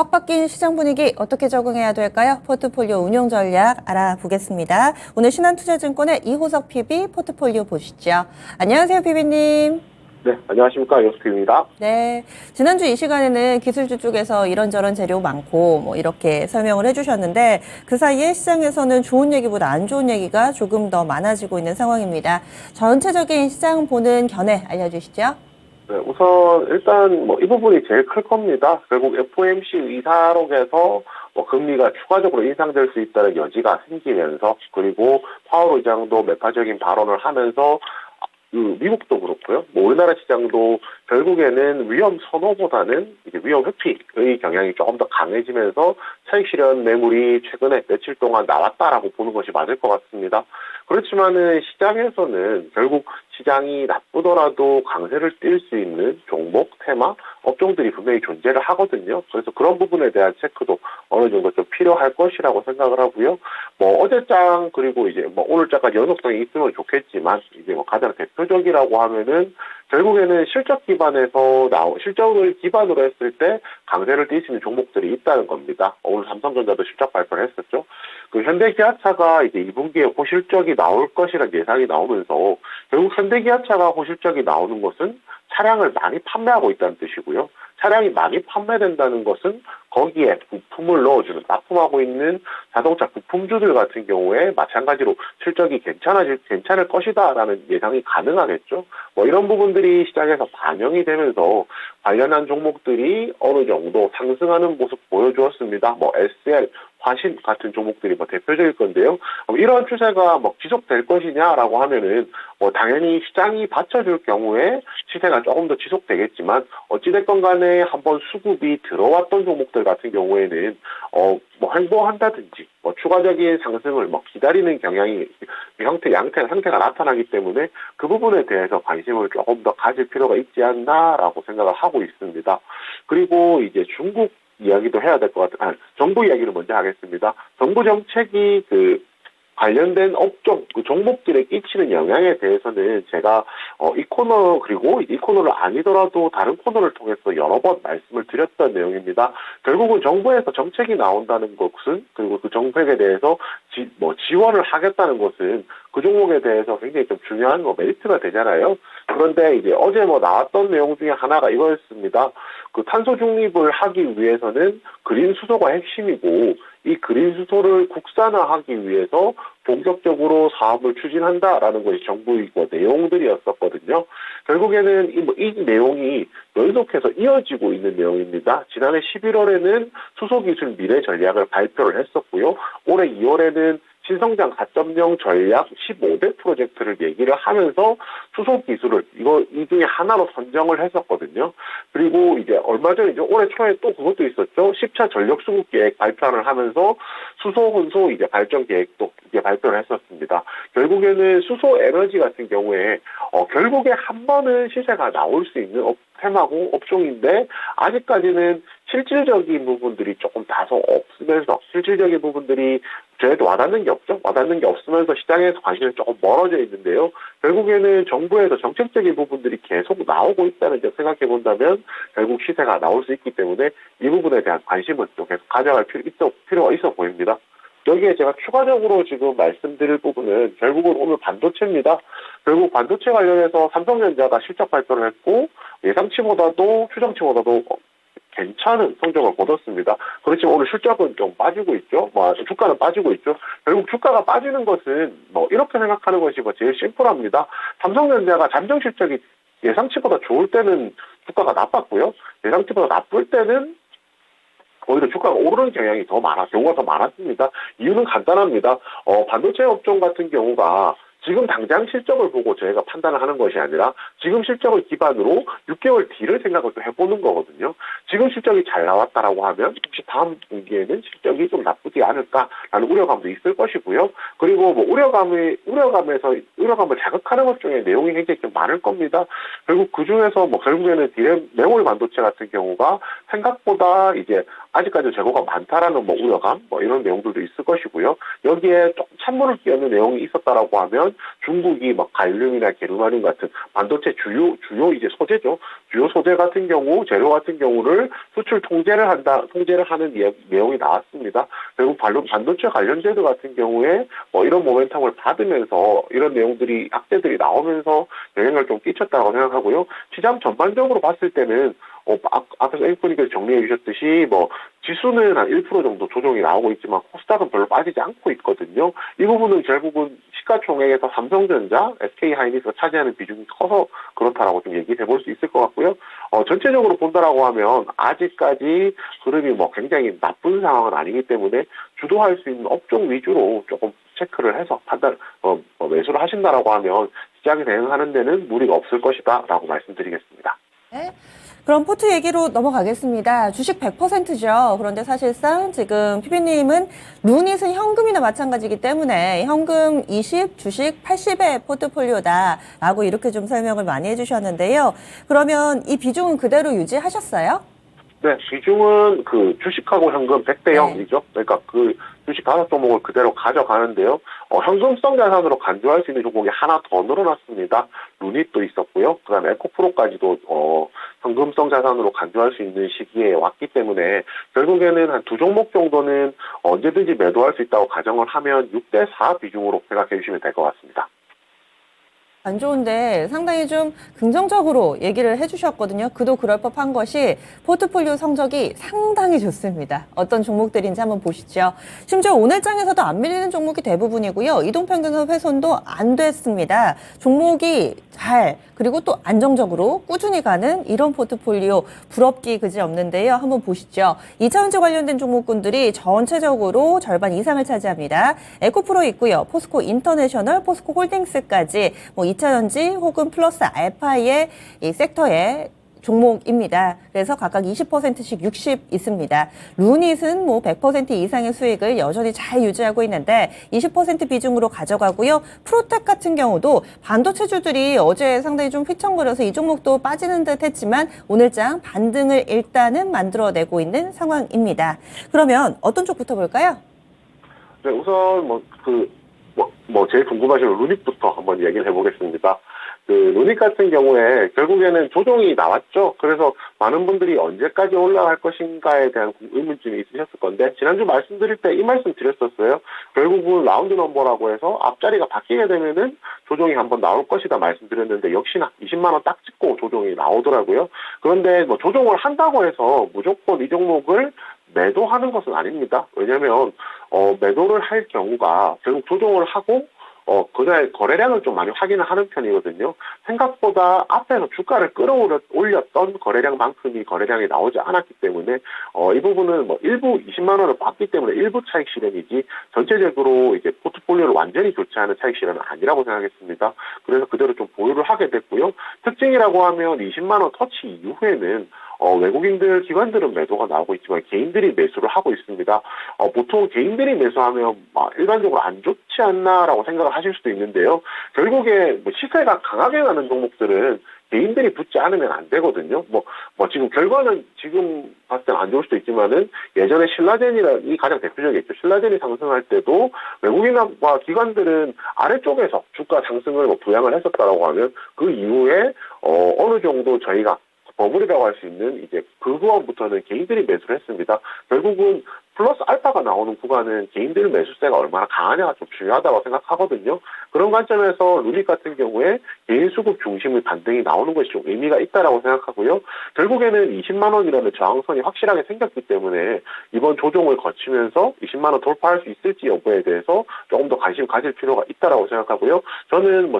확 바뀐 시장 분위기 어떻게 적응해야 될까요? 포트폴리오 운용 전략 알아보겠습니다. 오늘 신한투자증권의 이호석 PB 포트폴리오 보시죠. 안녕하세요, PB님. 네, 안녕하십니까. 이호석입니다. 네, 지난주 이 시간에는 기술주 쪽에서 이런저런 재료 많고 뭐 이렇게 설명을 해주셨는데 그 사이에 시장에서는 좋은 얘기보다 안 좋은 얘기가 조금 더 많아지고 있는 상황입니다. 전체적인 시장 보는 견해 알려주시죠. 네, 우선 일단 이 부분이 제일 클 겁니다. 결국 FOMC 의사록에서 금리가 추가적으로 인상될 수 있다는 여지가 생기면서, 그리고 파월 의장도 매파적인 발언을 하면서 미국도 그렇고요. 우리나라 시장도 결국에는 위험 선호보다는 이제 위험 회피의 경향이 조금 더 강해지면서 차익 실현 매물이 최근에 며칠 동안 나왔다라고 보는 것이 맞을 것 같습니다. 그렇지만은 시장에서는 결국 시장이 나쁘더라도 강세를 띌 수 있는 종목, 테마, 업종들이 분명히 존재를 하거든요. 그래서 그런 부분에 대한 체크도 어느 정도 좀 필요할 것이라고 생각을 하고요. 어제장 그리고 이제 오늘장까지 연속성이 있으면 좋겠지만, 이제 가장 대표적이라고 하면은 결국에는 실적을 기반으로 했을 때 강세를 띌 수 있는 종목들이 있다는 겁니다. 오늘 삼성전자도 실적 발표를 했었죠. 현대기아차가 이제 2분기에 고실적이 나올 것이라는 예상이 나오면서, 결국 현대기아차가 고실적이 나오는 것은 차량을 많이 판매하고 있다는 뜻이고요. 차량이 많이 판매된다는 것은 거기에 부품을 넣어주는, 납품하고 있는 자동차 부품주들 같은 경우에 마찬가지로 실적이 괜찮을 것이다라는 예상이 가능하겠죠. 이런 부분들이 시장에서 반영이 되면서 관련한 종목들이 어느 정도 상승하는 모습 보여주었습니다. SL, 화신 같은 종목들이 대표적일 건데요. 이런 추세가 지속될 것이냐라고 하면은 당연히 시장이 받쳐줄 경우에 시세가 조금 더 지속되겠지만, 어찌됐건 간에 한번 수급이 들어왔던 종목들 같은 경우에는 횡보한다든지 추가적인 상승을 기다리는 경향이 상태가 나타나기 때문에 그 부분에 대해서 관심을 조금 더 가질 필요가 있지 않나라고 생각을 하고 있습니다. 그리고 이제 중국 이야기도 해야 될 것 같아요. 정부 이야기를 먼저 하겠습니다. 정부 정책이 관련된 업종, 종목들에 끼치는 영향에 대해서는 제가 이 코너, 그리고 이 코너를 아니더라도 다른 코너를 통해서 여러 번 말씀을 드렸던 내용입니다. 결국은 정부에서 정책이 나온다는 것은, 그리고 그 정책에 대해서 지원을 하겠다는 것은 그 종목에 대해서 굉장히 좀 중요한 메리트가 되잖아요. 그런데 이제 어제 나왔던 내용 중에 하나가 이거였습니다. 탄소 중립을 하기 위해서는 그린 수소가 핵심이고, 이 그린 수소를 국산화하기 위해서 본격적으로 사업을 추진한다라는 것이 정부의 내용들이었었거든요. 결국에는 이 내용이 연속해서 이어지고 있는 내용입니다. 지난해 11월에는 수소기술 미래 전략을 발표를 했었고요. 올해 2월에는 신성장 4.0 전략 15대 프로젝트를 얘기를 하면서 수소 기술을 이 중에 하나로 선정을 했었거든요. 그리고 이제 얼마 전에 올해 초에 또 그것도 있었죠. 10차 전력 수급 계획 발표를 하면서 수소 혼소 이제 발전 계획도 이제 발표를 했었습니다. 결국에는 수소 에너지 같은 경우에 결국에 한 번은 시세가 나올 수 있는 테마고 업종인데, 아직까지는 실질적인 부분들이 조금 다소 없으면서, 실질적인 부분들이 저희도 와닿는 게 없죠. 와닿는 게 없으면서 시장에서 관심이 조금 멀어져 있는데요. 결국에는 정부에서 정책적인 부분들이 계속 나오고 있다는 점 생각해 본다면 결국 시세가 나올 수 있기 때문에 이 부분에 대한 관심은 좀 계속 가져갈 필요가 있어 보입니다. 여기에 제가 추가적으로 지금 말씀드릴 부분은 결국은 오늘 반도체입니다. 결국 반도체 관련해서 삼성전자가 실적 발표를 했고, 추정치보다도 괜찮은 성적을 거뒀습니다. 그렇지만 오늘 실적은 좀 빠지고 있죠. 주가는 빠지고 있죠. 결국 주가가 빠지는 것은 이렇게 생각하는 것이 제일 심플합니다. 삼성전자가 잠정 실적이 예상치보다 좋을 때는 주가가 나빴고요. 예상치보다 나쁠 때는 오히려 주가가 오르는 경우가 더 많았습니다. 이유는 간단합니다. 반도체 업종 같은 경우가 지금 당장 실적을 보고 저희가 판단을 하는 것이 아니라 지금 실적을 기반으로 6개월 뒤를 생각을 또 해보는 거거든요. 지금 실적이 잘 나왔다라고 하면 혹시 다음 분기에는 실적이 좀 나쁘지 않을까라는 우려감도 있을 것이고요. 그리고 우려감을 자극하는 것 중에 내용이 굉장히 좀 많을 겁니다. 결국 그 중에서 결국에는 메모리 반도체 같은 경우가 생각보다 이제 아직까지 재고가 많다라는 우려감 이런 내용들도 있을 것이고요. 여기에 조금 찬물을 끼얹는 내용이 있었다라고 하면 보면 중국이 막 갈륨이나 게르마늄 같은 반도체 주요 이제 소재죠. 주요 소재 같은 경우, 재료 같은 경우를 수출 통제를 하는 내용이 나왔습니다. 결국 반도체 관련재들 같은 경우에 이런 모멘텀을 받으면서 이런 내용들이 악재들이 나오면서 영향을 좀 끼쳤다고 생각하고요. 시장 전반적으로 봤을 때는 앞에서 앵커님께서 정리해 주셨듯이 지수는 한 1% 정도 조정이 나오고 있지만 코스닥은 별로 빠지지 않고 있거든요. 이 부분은 결국은 시가총액에서 삼성전자, SK하이닉스가 차지하는 비중이 커서 그렇다라고 좀 얘기해 볼 수 있을 것 같고요. 전체적으로 본다라고 하면 아직까지 흐름이 굉장히 나쁜 상황은 아니기 때문에 주도할 수 있는 업종 위주로 조금 체크를 해서 매수를 하신다라고 하면 시장에 대응하는 데는 무리가 없을 것이다라고 말씀드리겠습니다. 네. 그럼 포트 얘기로 넘어가겠습니다. 주식 100%죠. 그런데 사실상 지금 PB님은 루닛은 현금이나 마찬가지이기 때문에 현금 20, 주식 80의 포트폴리오다라고 이렇게 좀 설명을 많이 해주셨는데요. 그러면 이 비중은 그대로 유지하셨어요? 네, 비중은 주식하고 현금 100대 0이죠. 그러니까 주식 5종목을 그대로 가져가는데요. 현금성 자산으로 간주할 수 있는 종목이 하나 더 늘어났습니다. 루닛도 있었고요. 그 다음에 에코프로까지도, 현금성 자산으로 간주할 수 있는 시기에 왔기 때문에 결국에는 한 2종목 정도는 언제든지 매도할 수 있다고 가정을 하면 6대 4 비중으로 생각해 주시면 될 것 같습니다. 안 좋은데 상당히 좀 긍정적으로 얘기를 해주셨거든요. 그도 그럴 법한 것이 포트폴리오 성적이 상당히 좋습니다. 어떤 종목들인지 한번 보시죠. 심지어 오늘장에서도 안 밀리는 종목이 대부분이고요. 이동평균선 훼손도 안 됐습니다. 종목이 그리고 또 안정적으로 꾸준히 가는 이런 포트폴리오 부럽기 그지없는데요. 한번 보시죠. 2차전지 관련된 종목군들이 전체적으로 절반 이상을 차지합니다. 에코프로 있고요. 포스코 인터내셔널, 포스코 홀딩스까지 2차전지 혹은 플러스 알파의 이 섹터의 종목입니다. 그래서 각각 20%씩 60 있습니다. 루닛은 100% 이상의 수익을 여전히 잘 유지하고 있는데 20% 비중으로 가져가고요. 프로텍 같은 경우도 반도체주들이 어제 상당히 좀 휘청거려서 이 종목도 빠지는 듯 했지만 오늘장 반등을 일단은 만들어내고 있는 상황입니다. 그러면 어떤 쪽부터 볼까요? 네, 우선 제일 궁금하신 루닛부터 한번 얘기를 해보겠습니다. 루닛 같은 경우에 결국에는 조정이 나왔죠. 그래서 많은 분들이 언제까지 올라갈 것인가에 대한 의문점이 있으셨을 건데 지난주 말씀드릴 때 이 말씀 드렸었어요. 결국은 라운드 넘버라고 해서 앞자리가 바뀌게 되면은 조정이 한번 나올 것이다 말씀드렸는데 역시나 20만 원 딱 찍고 조정이 나오더라고요. 그런데 조정을 한다고 해서 무조건 이 종목을 매도하는 것은 아닙니다. 왜냐면 매도를 할 경우가 결국 조정을 하고 그날 거래량을 좀 많이 확인을 하는 편이거든요. 생각보다 앞에서 주가를 끌어올렸던 거래량만큼이 거래량이 나오지 않았기 때문에 이 부분은 일부 20만 원을 받기 때문에 일부 차익 실현이지 전체적으로 이제 포트폴리오를 완전히 교체하는 차익 실현은 아니라고 생각했습니다. 그래서 그대로 좀 보유를 하게 됐고요. 특징이라고 하면 20만 원 터치 이후에는 외국인들, 기관들은 매도가 나오고 있지만 개인들이 매수를 하고 있습니다. 보통 개인들이 매수하면 일반적으로 안 좋지 않나라고 생각을 하실 수도 있는데요. 결국에 시세가 강하게 가는 종목들은 개인들이 붙지 않으면 안 되거든요. 지금 결과는 지금 봤을 땐 안 좋을 수도 있지만은 예전에 신라젠이 가장 대표적이었죠. 신라젠이 상승할 때도 외국인과 기관들은 아래쪽에서 주가 상승을 부양을 했었다라고 하면 그 이후에 어느 정도 저희가 버블이라고 할 수 있는 이제 그 구간부터는 개인들이 매수를 했습니다. 결국은 플러스 알파가 나오는 구간은 개인들 매수세가 얼마나 강하냐가 좀 중요하다고 생각하거든요. 그런 관점에서 루닛 같은 경우에 개인 수급 중심의 반등이 나오는 것이 좀 의미가 있다라고 생각하고요. 결국에는 20만 원이라는 저항선이 확실하게 생겼기 때문에 이번 조정을 거치면서 20만 원 돌파할 수 있을지 여부에 대해서 조금 더 관심 가질 필요가 있다라고 생각하고요. 저는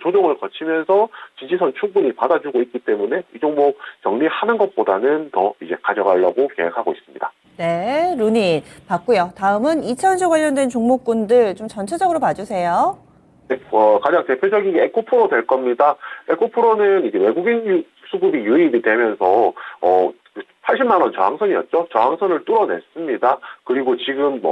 조정을 거치면서 지지선 충분히 받아주고 있기 때문에 이 종목 정리하는 것보다는 더 이제 가져가려고 계획하고 있습니다. 네, 루닛 봤고요. 다음은 2차전지 관련된 종목군들 좀 전체적으로 봐주세요. 네, 가장 대표적인 게 에코프로 될 겁니다. 에코프로는 이제 외국인 수급이 유입이 되면서 80만 원 저항선이었죠. 저항선을 뚫어냈습니다. 그리고 지금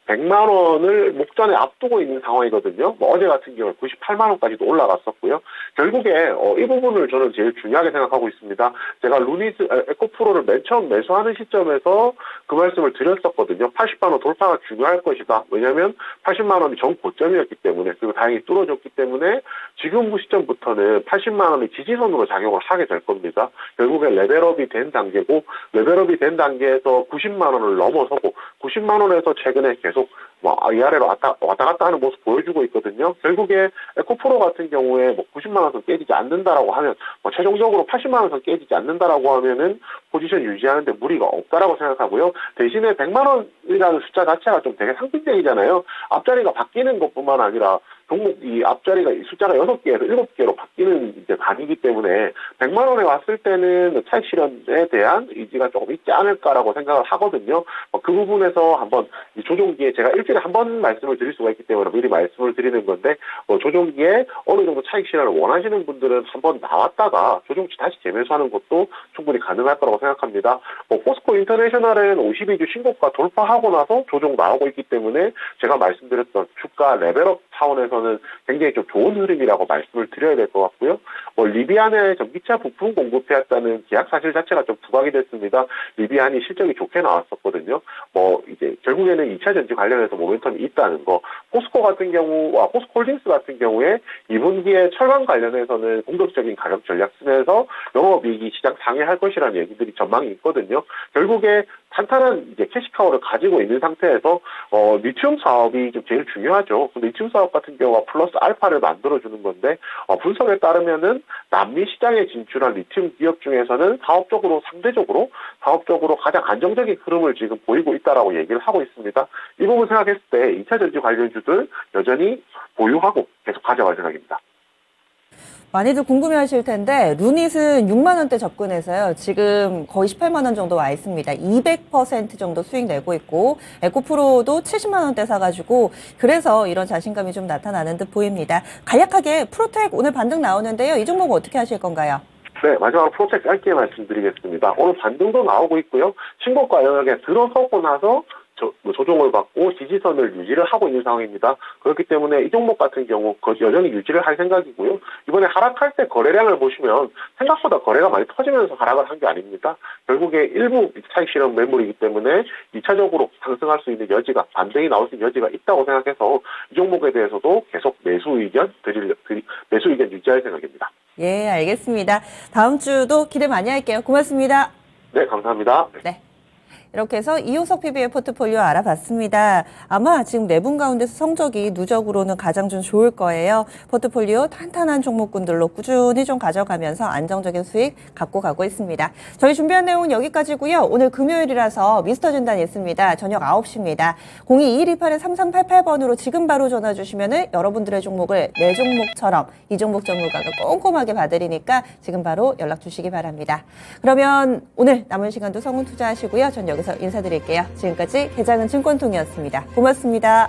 100만 원을 목전에 앞두고 있는 상황이거든요. 어제 같은 경우에 98만 원까지도 올라갔었고요. 결국에 이 부분을 저는 제일 중요하게 생각하고 있습니다. 제가 루니스 에코프로를 맨 처음 매수하는 시점에서 그 말씀을 드렸었거든요. 80만 원 돌파가 중요할 것이다. 왜냐하면 80만 원이 전 고점이었기 때문에, 그리고 다행히 뚫어졌기 때문에 지금 시점부터는 80만 원의 지지선으로 작용을 하게 될 겁니다. 결국에 레벨업이 된 단계고, 레벨업이 된 단계에서 90만 원을 넘어서고 90만 원에서 최근에 계속 위아래로 왔다 갔다 하는 모습 보여주고 있거든요. 결국에 에코프로 같은 경우에 90만 원 선 깨지지 않는다라고 하면, 최종적으로 80만 원 선 깨지지 않는다라고 하면은 포지션 유지하는데 무리가 없다라고 생각하고요. 대신에 100만 원이라는 숫자 자체가 좀 되게 상징적이잖아요. 앞자리가 바뀌는 것뿐만 아니라 종목 이 앞자리가 숫자가 6개에서 7개로 바뀌는 이제 단위이기 때문에 100만 원에 왔을 때는 차익 실현에 대한 의지가 조금 있지 않을까라고 생각을 하거든요. 그 부분에서 한번 이 조종기에 제가 일주일에 한 번 말씀을 드릴 수가 있기 때문에 미리 말씀을 드리는 건데, 조종기에 어느 정도 차익 실현을 원하시는 분들은 한번 나왔다가 조종치 다시 재매수하는 것도 충분히 가능할 거라고 생각합니다. 포스코 인터내셔널은 52주 신고가 돌파하고 나서 조종 나오고 있기 때문에 제가 말씀드렸던 주가 레벨업 차원에서는 굉장히 좀 좋은 흐름이라고 말씀을 드려야 될 것 같고요. 리비안의 전기차 부품 공급해왔다는 계약 사실 자체가 좀 부각이 됐습니다. 리비안이 실적이 좋게 나왔었거든요. 이제 결국에는 2차 전지 관련해서 모멘텀이 있다는 거. 포스코 같은 경우, 포스코홀딩스 같은 경우에 2분기에 철강 관련해서는 공격적인 가격 전략 쓰면서 영업이익이 시장 상회할 것이라는 얘기들이 전망이 있거든요. 결국에 탄탄한 이제 캐시카우를 가지고 있는 상태에서 리튬 사업이 좀 제일 중요하죠. 리튬 사업 같은 경우가 플러스 알파를 만들어주는 건데, 분석에 따르면은 남미 시장에 진출한 리튬 기업 중에서는 상대적으로 사업적으로 가장 안정적인 흐름을 지금 보이고 있다라고 얘기를 하고 있습니다. 이 부분 생각했을 때 2차 전지 관련주들 여전히 보유하고 계속 가져갈 생각입니다. 많이들 궁금해하실 텐데 루닛은 6만 원대 접근해서요. 지금 거의 18만 원 정도 와 있습니다. 200% 정도 수익 내고 있고, 에코프로도 70만 원대 사가지고 그래서 이런 자신감이 좀 나타나는 듯 보입니다. 간략하게 프로텍 오늘 반등 나오는데요. 이 종목 어떻게 하실 건가요? 네, 마지막으로 프로텍 짧게 말씀드리겠습니다. 오늘 반등도 나오고 있고요. 신고가 영역에 들어서고 나서 조종을 받고 지지선을 유지를 하고 있는 상황입니다. 그렇기 때문에 이 종목 같은 경우 여전히 유지를 할 생각이고요. 이번에 하락할 때 거래량을 보시면 생각보다 거래가 많이 터지면서 하락을 한 게 아닙니다. 결국에 일부 차익 실현 매물이기 때문에 2차적으로 상승할 수 있는 여지가, 반등이 나올 수 있는 여지가 있다고 생각해서 이 종목에 대해서도 계속 매수 의견 유지할 생각입니다. 예, 알겠습니다. 다음 주도 기대 많이 할게요. 고맙습니다. 네, 감사합니다. 네. 이렇게 해서 이호석 PB의 포트폴리오 알아봤습니다. 아마 지금 네 분 가운데서 성적이 누적으로는 가장 좀 좋을 거예요. 포트폴리오 탄탄한 종목군들로 꾸준히 좀 가져가면서 안정적인 수익 갖고 가고 있습니다. 저희 준비한 내용은 여기까지고요. 오늘 금요일이라서 미스터 진단 있습니다. 저녁 9시입니다. 022128-3388번으로 지금 바로 전화 주시면 여러분들의 종목을 내 종목처럼 이 종목 전문가가 꼼꼼하게 봐드리니까 지금 바로 연락 주시기 바랍니다. 그러면 오늘 남은 시간도 성운 투자하시고요. 전 여기서 인사드릴게요. 지금까지 계장은 증권통이었습니다. 고맙습니다.